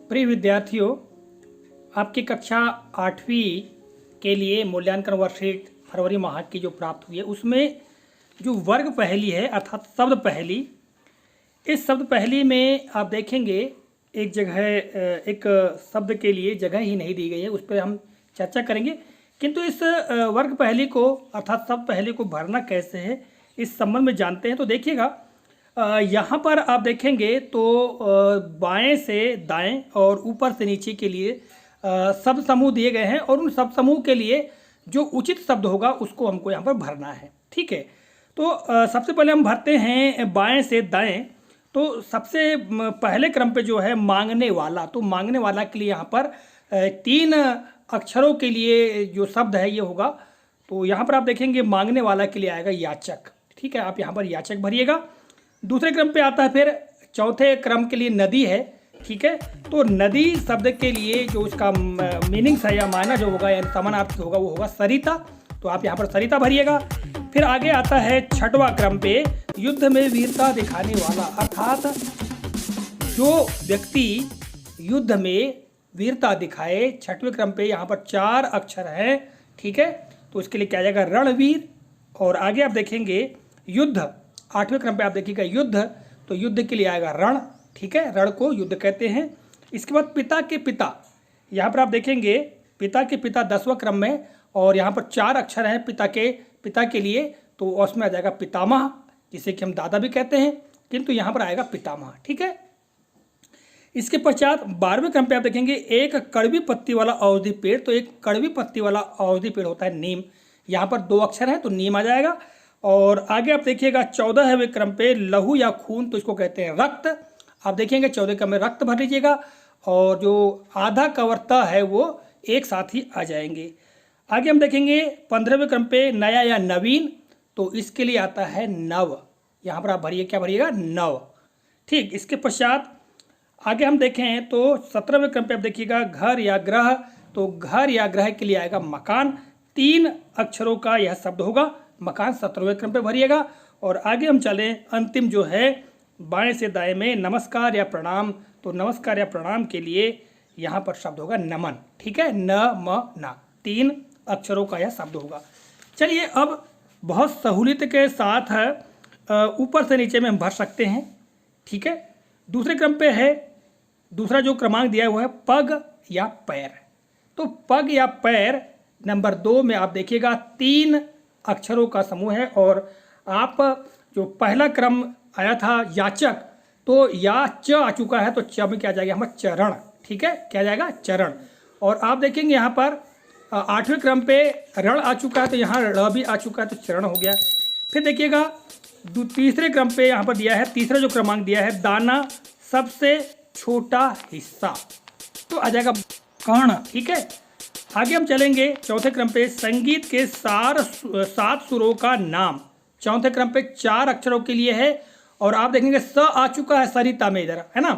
प्रिय विद्यार्थियों, आपकी कक्षा 8वीं के लिए मूल्यांकन वर्कशीट फरवरी माह की जो प्राप्त हुई है उसमें जो वर्ग पहेली है अर्थात शब्द पहेली, इस शब्द पहेली में आप देखेंगे एक जगह एक शब्द के लिए जगह ही नहीं दी गई है, उस पर हम चर्चा करेंगे। किंतु इस वर्ग पहेली को अर्थात शब्द पहेली को भरना कैसे है इस संबंध में जानते हैं। तो देखिएगा, यहाँ पर आप देखेंगे तो बाएं से दाएं और ऊपर से नीचे के लिए शब्द समूह दिए गए हैं और उन शब्द समूह के लिए जो उचित शब्द होगा उसको हमको यहाँ पर भरना है। ठीक है, तो सबसे पहले हम भरते हैं बाएं से दाएं। तो सबसे पहले क्रम पे जो है मांगने वाला, तो मांगने वाला के लिए यहाँ पर 3 अक्षरों के लिए जो शब्द है ये होगा। तो यहाँ पर आप देखेंगे मांगने वाला के लिए आएगा याचक। ठीक है, आप यहाँ पर याचक भरिएगा। दूसरे क्रम पे आता है फिर चौथे क्रम के लिए नदी है। ठीक है, तो नदी शब्द के लिए जो इसका मीनिंग्स है या मायना जो होगा या समानार्थी होगा वो होगा सरिता। तो आप यहाँ पर सरिता भरिएगा। फिर आगे आता है छठवां क्रम पे युद्ध में वीरता दिखाने वाला, अर्थात जो व्यक्ति युद्ध में वीरता दिखाए। छठवें क्रम पे यहाँ पर 4 अक्षर हैं। ठीक है, तो इसके लिए क्या जाएगा रणवीर। और आगे आप देखेंगे युद्ध, 8वें क्रम पे आप देखिएगा युद्ध, तो युद्ध के लिए आएगा रण। ठीक है, रण को युद्ध कहते हैं। इसके बाद पिता के पिता, यहाँ पर आप देखेंगे पिता के पिता 10वां क्रम में और यहाँ पर 4 अक्षर हैं पिता के लिए, तो उसमें आ जाएगा पितामह, जिसे कि हम दादा भी कहते हैं, किंतु यहाँ पर आएगा पितामह। ठीक है, इसके पश्चात 12वें क्रम पे आप देखेंगे एक कड़वी पत्ती वाला औषधि पेड़। तो एक कड़वी पत्ती वाला औषधि पेड़ होता है नीम, यहाँ पर 2 अक्षर हैं तो नीम आ जाएगा। और आगे आप देखिएगा 14वें क्रम पे लहू या खून, तो इसको कहते हैं रक्त। आप देखेंगे 14 क्रम में रक्त भर लीजिएगा और जो आधा कवर्ता है वो एक साथ ही आ जाएंगे। आगे हम देखेंगे 15वें क्रम पे नया या नवीन, तो इसके लिए आता है नव। यहाँ पर आप भरिए, क्या भरिएगा, नव। ठीक, इसके पश्चात आगे हम देखें तो 17वें क्रम पे आप देखिएगा घर या ग्रह, तो घर या ग्रह के लिए आएगा मकान। 3 अक्षरों का यह शब्द होगा मकान, 17वें क्रम पे भरिएगा। और आगे हम चलें अंतिम जो है बाएं से दाएं में नमस्कार या प्रणाम, तो नमस्कार या प्रणाम के लिए यहाँ पर शब्द होगा नमन। ठीक है, न म ना, 3 अक्षरों का यह शब्द होगा। चलिए अब बहुत सहूलियत के साथ ऊपर से नीचे में हम भर सकते हैं। ठीक है, दूसरे क्रम पे है, दूसरा जो क्रमांक दिया हुआ है पग या पैर। तो पग या पैर नंबर 2 में आप देखिएगा 3 अक्षरों का समूह है। और आप जो पहला क्रम आया था याचक, तो या च आ चुका है, तो च में क्या जाएगा हमारा चरण। ठीक है, क्या जाएगा चरण। और आप देखेंगे यहाँ पर 8वें क्रम पे रण आ चुका है, तो यहाँ ड़ भी आ चुका है, तो चरण हो गया। फिर देखिएगा तीसरे क्रम पे यहाँ पर दिया है, तीसरा जो क्रमांक दिया है दाना सबसे छोटा हिस्सा, तो आ जाएगा कर्ण। ठीक है, आगे हम चलेंगे चौथे क्रम पे संगीत के 7 सुरों का नाम। चौथे क्रम पे 4 अक्षरों के लिए है। और आप देखेंगे स आ चुका है सरिता में, इधर है ना,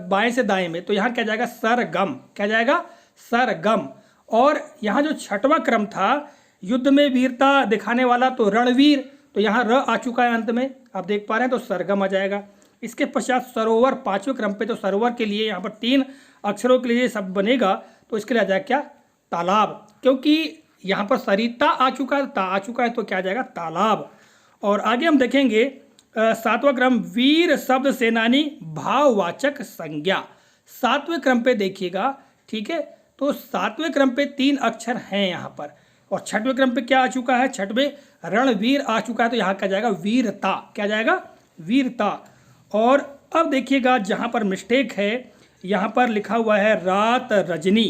बाएं से दाएं में, तो यहाँ क्या जाएगा सरगम, क्या जाएगा सरगम। और यहाँ जो 6वां क्रम था युद्ध में वीरता दिखाने वाला, तो रणवीर, तो यहाँ र आ चुका है अंत में, आप देख पा रहे हैं, तो सरगम आ जाएगा। इसके पश्चात सरोवर 5वें क्रम पे, तो सरोवर के लिए यहाँ पर 3 अक्षरों के लिए शब्द बनेगा, तो इसके लिए आ जाएगा क्या तालाब, क्योंकि यहाँ पर सरिता आ चुका है, ता आ चुका है, तो क्या आ जाएगा तालाब। और आगे हम देखेंगे 7वां क्रम वीर शब्द सेनानी भाववाचक संज्ञा। 7वें क्रम पे देखिएगा। ठीक है, तो 7वें क्रम पे 3 अक्षर हैं यहाँ पर। और 6वें क्रम पे क्या आ चुका है, 6वें रणवीर आ चुका है, तो यहाँ क्या जाएगा वीरता, क्या जाएगा वीरता। और अब देखिएगा जहाँ पर मिस्टेक है, यहाँ पर लिखा हुआ है रात रजनी,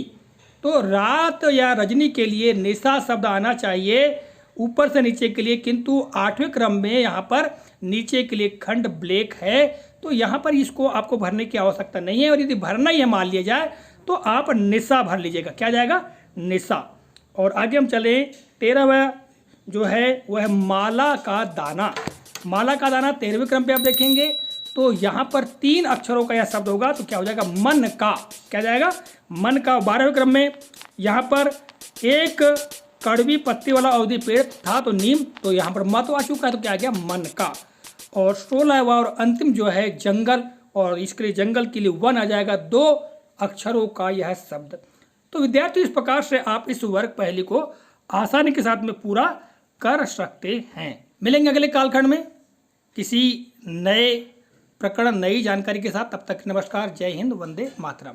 तो रात या रजनी के लिए निशा शब्द आना चाहिए ऊपर से नीचे के लिए, किंतु 8वें क्रम में यहाँ पर नीचे के लिए खंड ब्लैक है, तो यहाँ पर इसको आपको भरने की आवश्यकता नहीं है। और यदि भरना ही मान लिया जाए तो आप निशा भर लीजिएगा, क्या जाएगा निशा। और आगे हम चले 13वां जो है वह है माला का दाना। माला का दाना 13वें क्रम पे आप देखेंगे, तो यहाँ पर 3 अक्षरों का यह शब्द होगा, तो क्या हो जाएगा मन का, क्या जाएगा मन का। 12वें क्रम में यहाँ पर एक कड़वी पत्ती वाला औषधि पेड़ था, तो नीम, तो यहाँ पर मत आ चुका है, तो क्या आ गया मन का। और 16वां और अंतिम जो है जंगल, और इसके लिए जंगल के लिए वन आ जाएगा। 2 अक्षरों का यह शब्द। तो विद्यार्थी, इस प्रकार से आप इस वर्ग पहेली को आसानी के साथ में पूरा कर सकते हैं। मिलेंगे अगले कालखंड में किसी नए प्रकरण, नई जानकारी के साथ। तब तक नमस्कार, जय हिंद, वंदे मातरम।